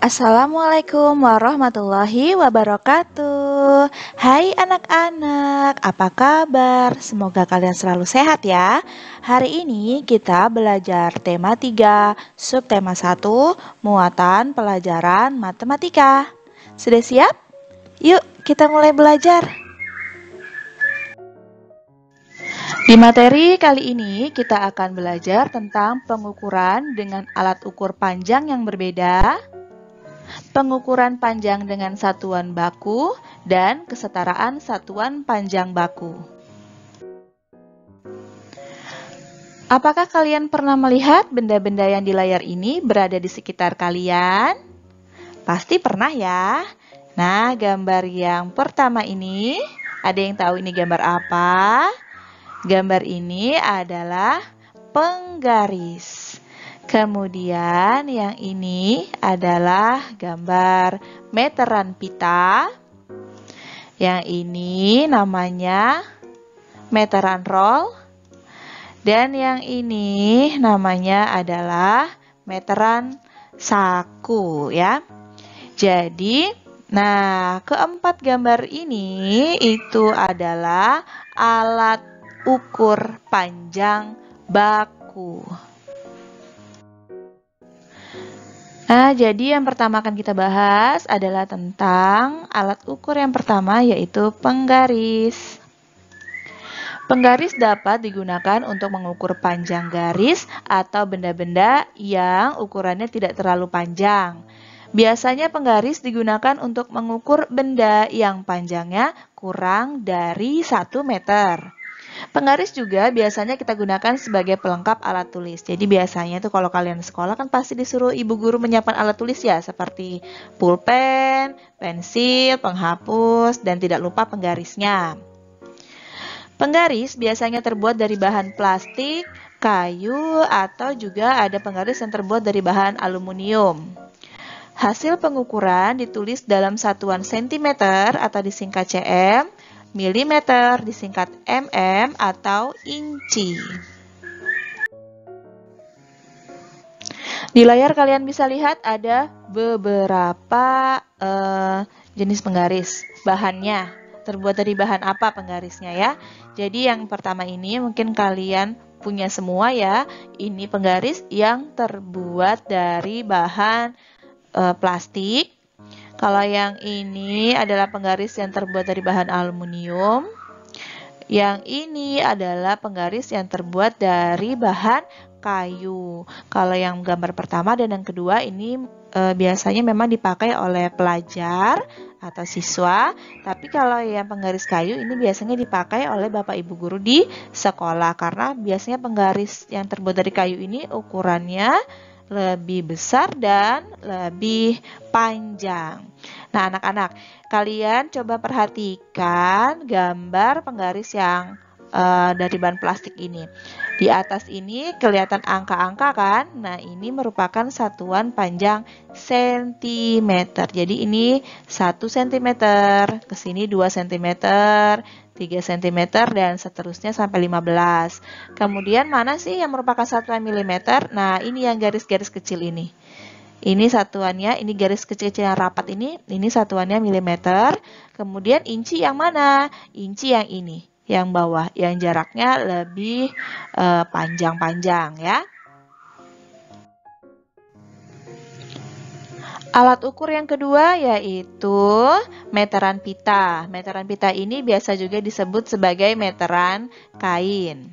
Assalamualaikum warahmatullahi wabarakatuh. Hai anak-anak, apa kabar? Semoga kalian selalu sehat ya. Hari ini kita belajar tema 3, subtema 1, muatan pelajaran matematika. Sudah siap? Yuk kita mulai belajar. Di materi kali ini kita akan belajar tentang pengukuran dengan alat ukur panjang yang berbeda, pengukuran panjang dengan satuan baku, dan kesetaraan satuan panjang baku. Apakah kalian pernah melihat benda-benda yang di layar ini berada di sekitar kalian? Pasti pernah ya. Nah, gambar yang pertama ini, ada yang tahu ini gambar apa? Gambar ini adalah penggaris. Kemudian yang ini adalah gambar meteran pita. Yang ini namanya meteran roll. Dan yang ini namanya adalah meteran saku ya. Jadi, nah keempat gambar ini itu adalah alat ukur panjang baku. Nah, jadi yang pertama akan kita bahas adalah tentang alat ukur yang pertama, yaitu penggaris. Penggaris dapat digunakan untuk mengukur panjang garis atau benda-benda yang ukurannya tidak terlalu panjang. Biasanya penggaris digunakan untuk mengukur benda yang panjangnya kurang dari 1 meter. Penggaris juga biasanya kita gunakan sebagai pelengkap alat tulis. Jadi biasanya tuh kalau kalian sekolah kan pasti disuruh ibu guru menyiapkan alat tulis ya, seperti pulpen, pensil, penghapus, dan tidak lupa penggarisnya. Penggaris biasanya terbuat dari bahan plastik, kayu, atau juga ada penggaris yang terbuat dari bahan aluminium. Hasil pengukuran ditulis dalam satuan cm atau disingkat cm, milimeter disingkat mm, atau inci. Di layar kalian bisa lihat ada beberapa jenis penggaris. Bahannya terbuat dari bahan apa penggarisnya ya. Jadi yang pertama ini mungkin kalian punya semua ya. Ini penggaris yang terbuat dari bahan plastik. Kalau yang ini adalah penggaris yang terbuat dari bahan aluminium. Yang ini adalah penggaris yang terbuat dari bahan kayu. Kalau yang gambar pertama dan yang kedua ini biasanya memang dipakai oleh pelajar atau siswa. Tapi kalau yang penggaris kayu ini biasanya dipakai oleh Bapak Ibu guru di sekolah. Karena biasanya penggaris yang terbuat dari kayu ini ukurannya lebih besar dan lebih panjang. Nah, anak-anak, kalian coba perhatikan gambar penggaris yang dari bahan plastik ini. Di atas ini kelihatan angka-angka kan? Nah, ini merupakan satuan panjang cm. Jadi ini 1 cm, ke sini 2 cm, 3 cm, dan seterusnya sampai 15. Kemudian mana sih yang merupakan satuan milimeter? Nah, ini yang garis-garis kecil ini. Ini satuannya, ini garis kecil-kecil yang rapat ini satuannya milimeter. Kemudian inci yang mana? Inci yang ini, yang bawah, yang jaraknya lebih panjang-panjang ya. Alat ukur yang kedua yaitu meteran pita. Meteran pita ini biasa juga disebut sebagai meteran kain.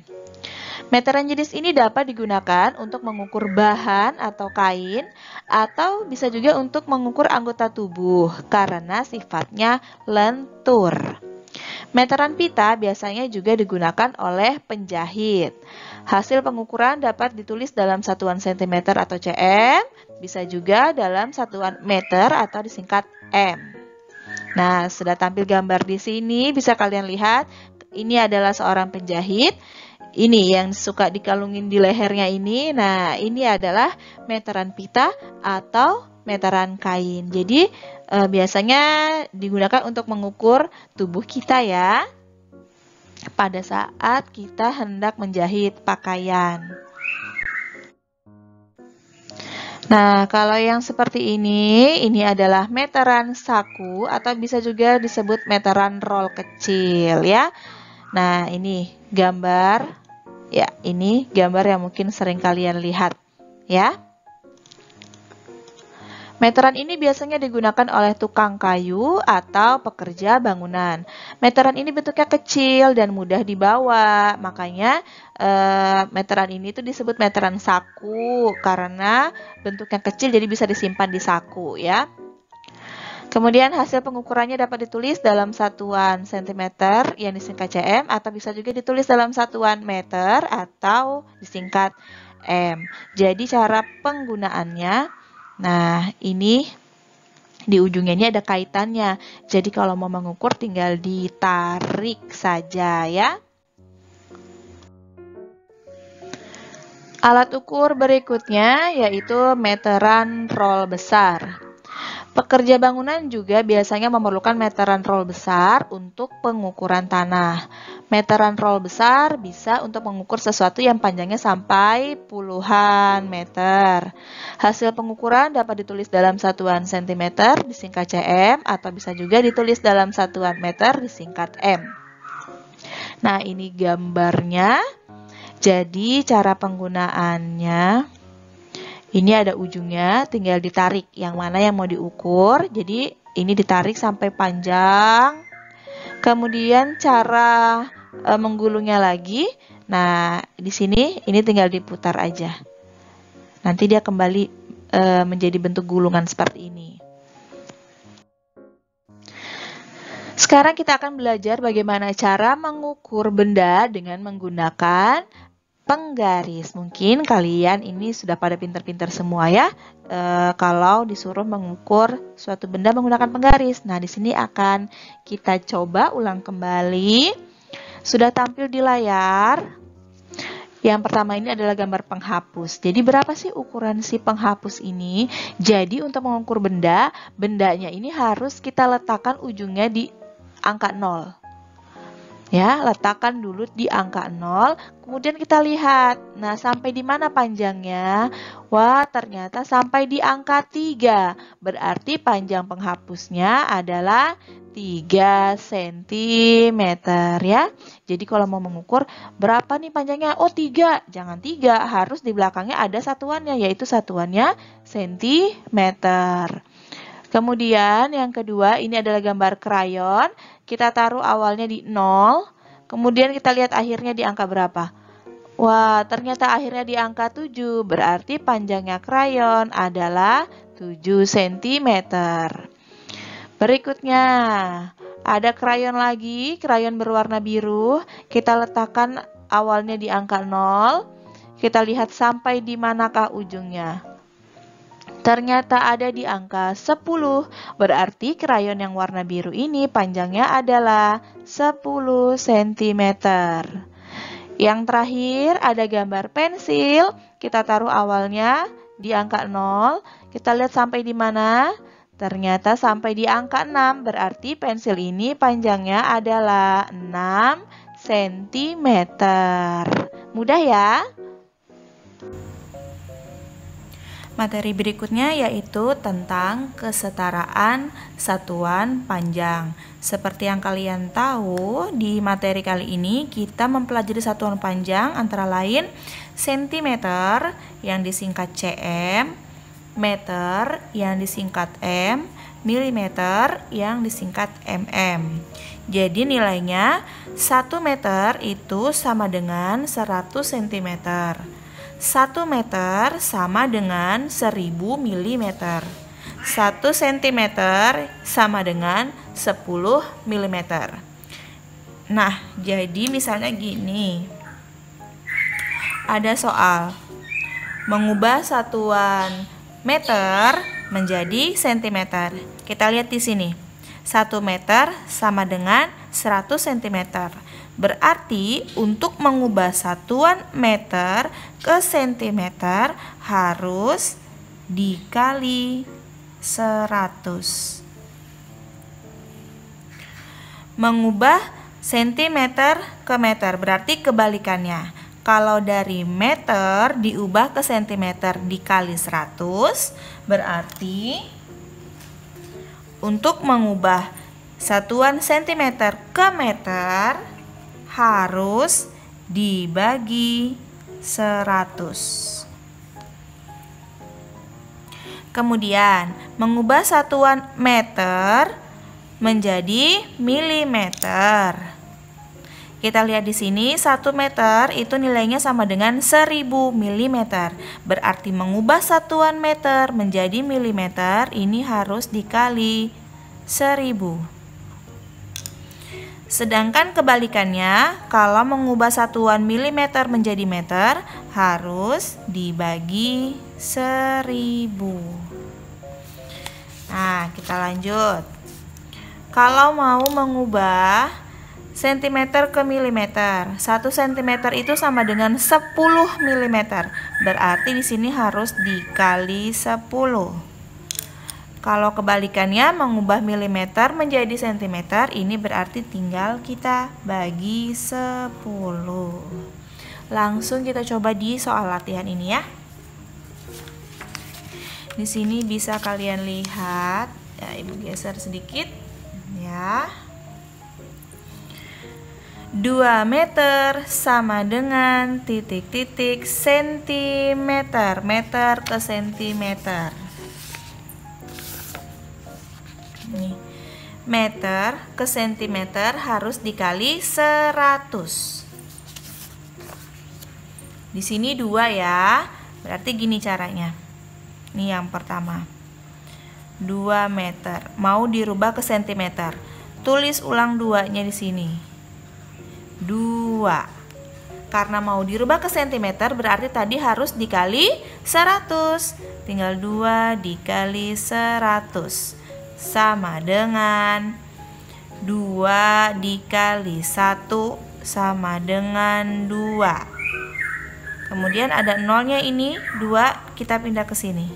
Meteran jenis ini dapat digunakan untuk mengukur bahan atau kain, atau bisa juga untuk mengukur anggota tubuh karena sifatnya lentur. Meteran pita biasanya juga digunakan oleh penjahit. Hasil pengukuran dapat ditulis dalam satuan cm atau cm, bisa juga dalam satuan meter atau disingkat m. Nah, sudah tampil gambar di sini, bisa kalian lihat. Ini adalah seorang penjahit. Ini yang suka dikalungin di lehernya ini. Nah, ini adalah meteran pita atau meteran kain. Jadi, biasanya digunakan untuk mengukur tubuh kita ya, pada saat kita hendak menjahit pakaian. Nah, kalau yang seperti ini adalah meteran saku atau bisa juga disebut meteran roll kecil ya. Nah, ini gambar. Ya, ini gambar yang mungkin sering kalian lihat ya. Meteran ini biasanya digunakan oleh tukang kayu atau pekerja bangunan. Meteran ini bentuknya kecil dan mudah dibawa, makanya meteran ini tuh disebut meteran saku karena bentuknya kecil jadi bisa disimpan di saku ya. Kemudian hasil pengukurannya dapat ditulis dalam satuan cm yang disingkat cm atau bisa juga ditulis dalam satuan meter atau disingkat m. Jadi cara penggunaannya, nah, ini di ujungnya ini ada kaitannya. Jadi kalau mau mengukur tinggal ditarik saja ya. Alat ukur berikutnya yaitu meteran roll besar. Pekerja bangunan juga biasanya memerlukan meteran roll besar untuk pengukuran tanah. Meteran roll besar bisa untuk mengukur sesuatu yang panjangnya sampai puluhan meter. Hasil pengukuran dapat ditulis dalam satuan cm disingkat cm atau bisa juga ditulis dalam satuan meter disingkat m. Nah, ini gambarnya. Jadi cara penggunaannya, ini ada ujungnya, tinggal ditarik yang mana yang mau diukur. Jadi ini ditarik sampai panjang. Kemudian cara menggulungnya lagi. Nah, di sini ini tinggal diputar aja. Nanti dia kembali menjadi bentuk gulungan seperti ini. Sekarang kita akan belajar bagaimana cara mengukur benda dengan menggunakan penggaris. Mungkin kalian ini sudah pada pintar-pintar semua ya. Kalau disuruh mengukur suatu benda menggunakan penggaris. Nah, di sini akan kita coba ulang kembali. Sudah tampil di layar. Yang pertama ini adalah gambar penghapus. Jadi berapa sih ukuran si penghapus ini? Jadi untuk mengukur benda, bendanya ini harus kita letakkan ujungnya di angka 0. Ya, letakkan dulu di angka 0, kemudian kita lihat. Nah, sampai di mana panjangnya? Wah, ternyata sampai di angka 3. Berarti panjang penghapusnya adalah 3 cm ya. Jadi kalau mau mengukur berapa nih panjangnya? Oh, 3. Jangan 3, harus di belakangnya ada satuannya, yaitu satuannya cm. Kemudian yang kedua ini adalah gambar krayon. Kita taruh awalnya di 0. Kemudian kita lihat akhirnya di angka berapa. Wah, ternyata akhirnya di angka 7. Berarti panjangnya krayon adalah 7 cm. Berikutnya, ada krayon lagi, krayon berwarna biru. Kita letakkan awalnya di angka 0. Kita lihat sampai di manakah ujungnya. Ternyata ada di angka 10, berarti krayon yang warna biru ini panjangnya adalah 10 cm. Yang terakhir ada gambar pensil, kita taruh awalnya di angka 0, kita lihat sampai di mana? Ternyata sampai di angka 6, berarti pensil ini panjangnya adalah 6 cm. Mudah ya? Materi berikutnya yaitu tentang kesetaraan satuan panjang. Seperti yang kalian tahu, di materi kali ini kita mempelajari satuan panjang antara lain cm yang disingkat cm, meter yang disingkat m, milimeter yang disingkat mm. Jadi nilainya 1 meter itu sama dengan 100 cm. 1 meter sama dengan 1000 mm. 1 cm sama dengan 10 mm. Nah, jadi misalnya gini. Ada soal mengubah satuan meter menjadi cm. Kita lihat di sini. 1 meter sama dengan 100 cm. Berarti untuk mengubah satuan meter ke sentimeter harus dikali 100. Mengubah sentimeter ke meter berarti kebalikannya. Kalau dari meter diubah ke sentimeter dikali 100, berarti untuk mengubah satuan sentimeter ke meter harus dibagi 100. Kemudian, mengubah satuan meter menjadi milimeter. Kita lihat di sini 1 meter itu nilainya sama dengan 1000 milimeter. Berarti mengubah satuan meter menjadi milimeter ini harus dikali 1000. Sedangkan kebalikannya, kalau mengubah satuan milimeter menjadi meter harus dibagi 1000. Nah, kita lanjut. Kalau mau mengubah sentimeter ke milimeter, 1 cm itu sama dengan 10 mm. Berarti di sini harus dikali 10. Kalau kebalikannya mengubah milimeter menjadi sentimeter, ini berarti tinggal kita bagi 10. Langsung kita coba di soal latihan ini ya. Di sini bisa kalian lihat, ya Ibu geser sedikit ya. 2 meter sama dengan titik-titik sentimeter, meter ke sentimeter. Nih, meter ke sentimeter harus dikali 100. Di sini 2 ya, berarti gini caranya. Ini yang pertama, 2 meter, mau dirubah ke sentimeter. Tulis ulang 2-nya di sini. 2. Karena mau dirubah ke sentimeter berarti tadi harus dikali 100. Tinggal 2 dikali 100 sama dengan 2 dikali 1 sama dengan 2. Kemudian ada nolnya ini, 2 kita pindah ke sini.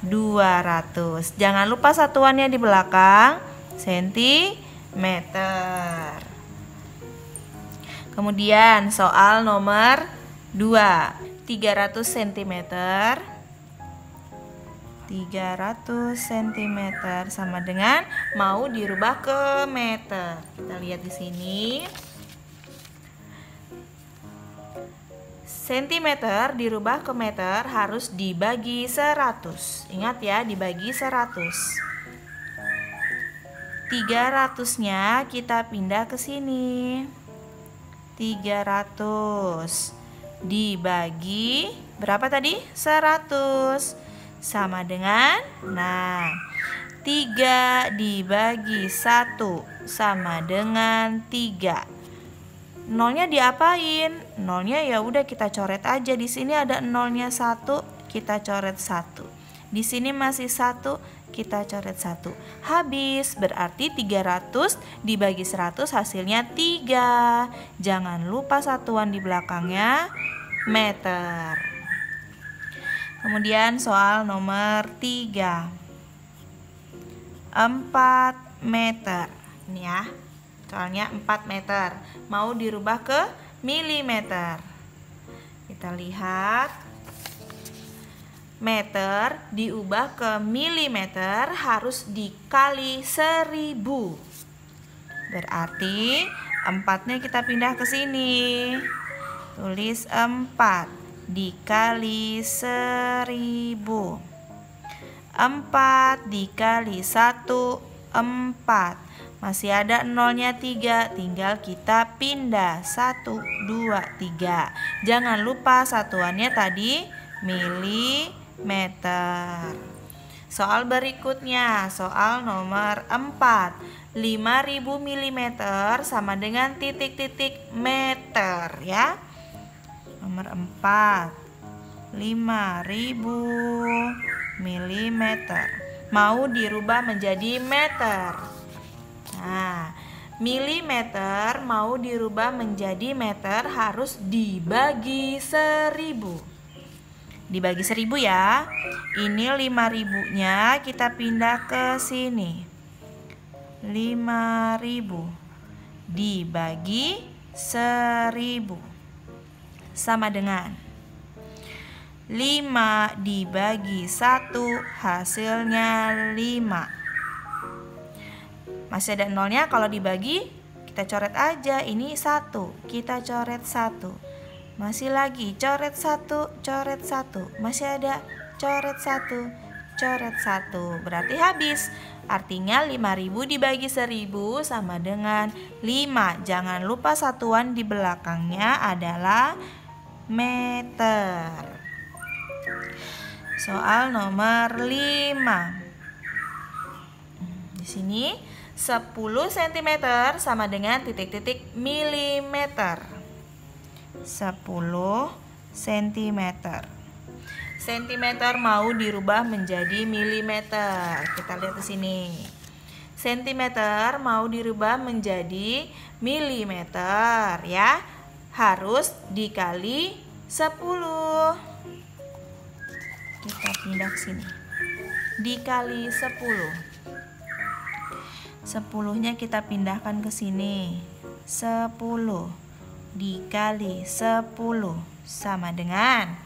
200. Jangan lupa satuannya di belakang, sentimeter. Kemudian soal nomor 2. 300 cm. 300 cm sama dengan mau dirubah ke meter. Kita lihat di sini. Sentimeter dirubah ke meter harus dibagi 100. Ingat ya, dibagi 100. 300-nya kita pindah ke sini. 300 dibagi berapa tadi? 100 sama dengan, nah, 3 dibagi 1 sama dengan 3. Nolnya diapain? Nolnya ya udah kita coret aja. Di sini ada nolnya 1, kita coret 1. Di sini masih 1, kita coret 1. Habis, berarti 300 dibagi 100 hasilnya 3. Jangan lupa satuan di belakangnya meter. Kemudian soal nomor 3. 4 meter. Ini ya. Soalnya 4 meter, mau dirubah ke milimeter. Kita lihat, meter diubah ke milimeter harus dikali 1000. Berarti 4-nya kita pindah ke sini. Tulis 4 dikali 1000. 4 dikali 1, 4. Masih ada nolnya 3, tinggal kita pindah 1, 2, 3. Jangan lupa satuannya tadi milimeter. Soal berikutnya, soal nomor 4. 5000 mm sama dengan titik-titik meter ya. Nomor 4. 5000 mm. Mau dirubah menjadi meter. Nah, milimeter mau dirubah menjadi meter harus dibagi 1000. Dibagi 1000 ya. Ini 5000-nya kita pindah ke sini. 5000 dibagi 1000. sama dengan 5 dibagi 1 hasilnya 5. Masih ada nolnya, kalau dibagi kita coret aja. Ini 1, kita coret 1. Masih lagi coret 1, coret 1. Masih ada coret 1, coret 1. Berarti habis. Artinya 5.000 dibagi 1.000 sama dengan 5. Jangan lupa satuan di belakangnya adalah meter. Soal nomor 5. Di sini 10 cm sama dengan titik-titik milimeter. 10 cm. Sentimeter mau dirubah menjadi milimeter. Kita lihat di sini. Sentimeter mau dirubah menjadi milimeter ya. Harus dikali 10. Kita pindah ke sini. Dikali 10. 10-nya kita pindahkan ke sini. 10 dikali 10 sama dengan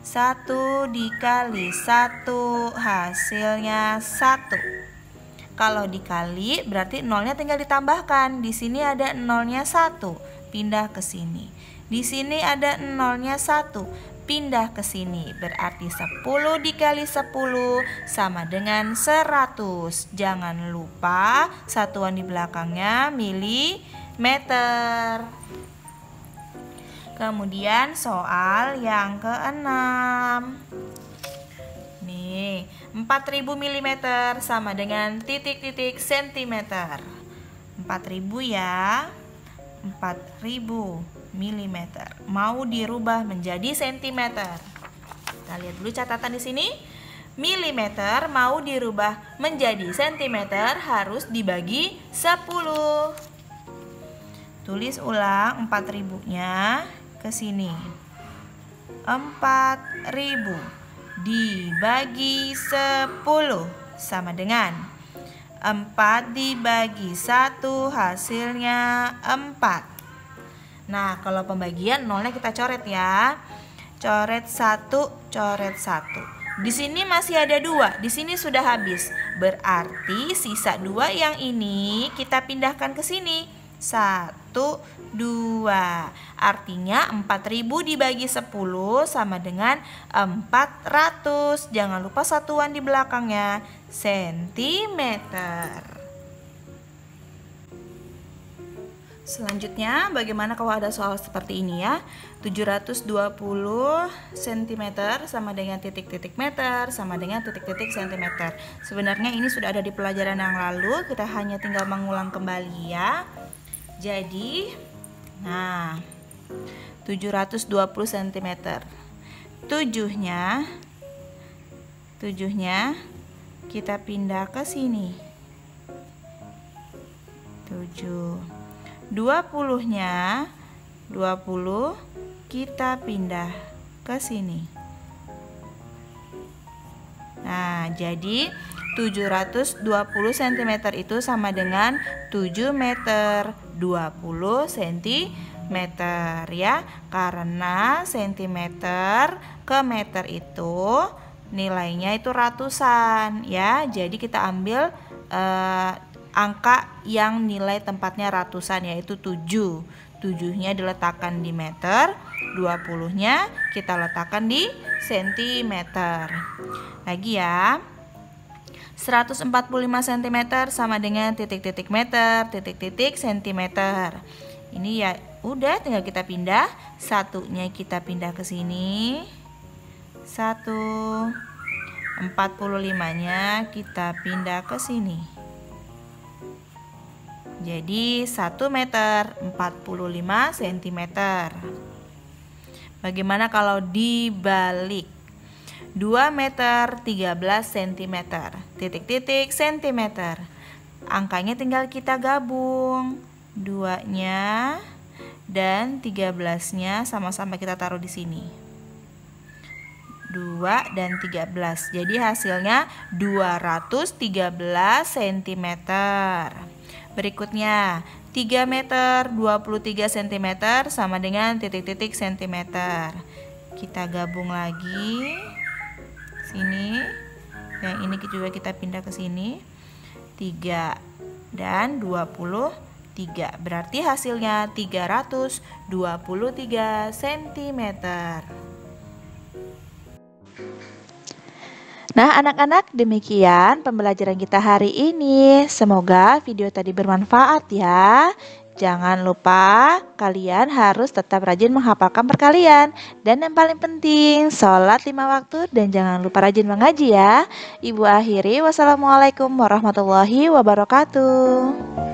1 dikali 1 hasilnya 1. Kalau dikali berarti nolnya tinggal ditambahkan. Di sini ada nolnya 1, pindah ke sini. Di sini ada nolnya 1, pindah ke sini. Berarti 10 dikali 10 sama dengan 100. Jangan lupa satuan di belakangnya milimeter. Kemudian soal yang ke-6. Nih, 4.000 mm sama dengan titik-titik sentimeter. 4.000 ya. 4.000 mm mau dirubah menjadi sentimeter. Kita lihat dulu catatan di sini. Milimeter mau dirubah menjadi sentimeter harus dibagi 10. Tulis ulang 4.000-nya ke sini. 4.000 dibagi 10 sama dengan 4 dibagi 1 hasilnya 4. Nah, kalau pembagian nolnya kita coret ya. Coret 1, coret 1. Di sini masih ada 2, di sini sudah habis. Berarti sisa 2 yang ini kita pindahkan ke sini. 1, 2. Artinya 4.000 dibagi 10 sama dengan 400. Jangan lupa satuan di belakangnya, sentimeter. Selanjutnya, bagaimana kalau ada soal seperti ini ya? 720 cm sama dengan titik-titik meter sama dengan titik-titik sentimeter. Sebenarnya ini sudah ada di pelajaran yang lalu, kita hanya tinggal mengulang kembali ya. Jadi, nah, 720 cm. Tujuhnya kita pindah ke sini. 7. 20-nya 20 kita pindah ke sini. Nah, jadi 720 cm itu sama dengan 7 meter 20 cm ya. Karena centimeter ke meter itu nilainya itu ratusan ya. Jadi kita ambil angka yang nilai tempatnya ratusan, yaitu 7. 7-nya diletakkan di meter, 20-nya kita letakkan di sentimeter. Lagi ya. 145 cm sama dengan titik-titik meter, titik-titik sentimeter. Ini ya udah tinggal kita pindah. Satunya kita pindah ke sini. 1. 45-nya kita pindah ke sini. Jadi 1 meter 45 cm. Bagaimana kalau dibalik? 2 meter 13 cm. Titik-titik sentimeter. Angkanya tinggal kita gabung. 2-nya dan 13-nya sama-sama kita taruh di sini. 2 dan 13. Jadi hasilnya 213 cm. Berikutnya 3 meter 23 cm sama dengan titik-titik sentimeter. Kita gabung lagi. Sini. Yang ini juga kita pindah ke sini. 3 dan 23. Berarti hasilnya 323 cm. Nah, anak-anak, demikian pembelajaran kita hari ini. Semoga video tadi bermanfaat ya. Jangan lupa kalian harus tetap rajin menghafalkan perkalian. Dan yang paling penting, sholat 5 waktu dan jangan lupa rajin mengaji ya. Ibu akhiri, wassalamualaikum warahmatullahi wabarakatuh.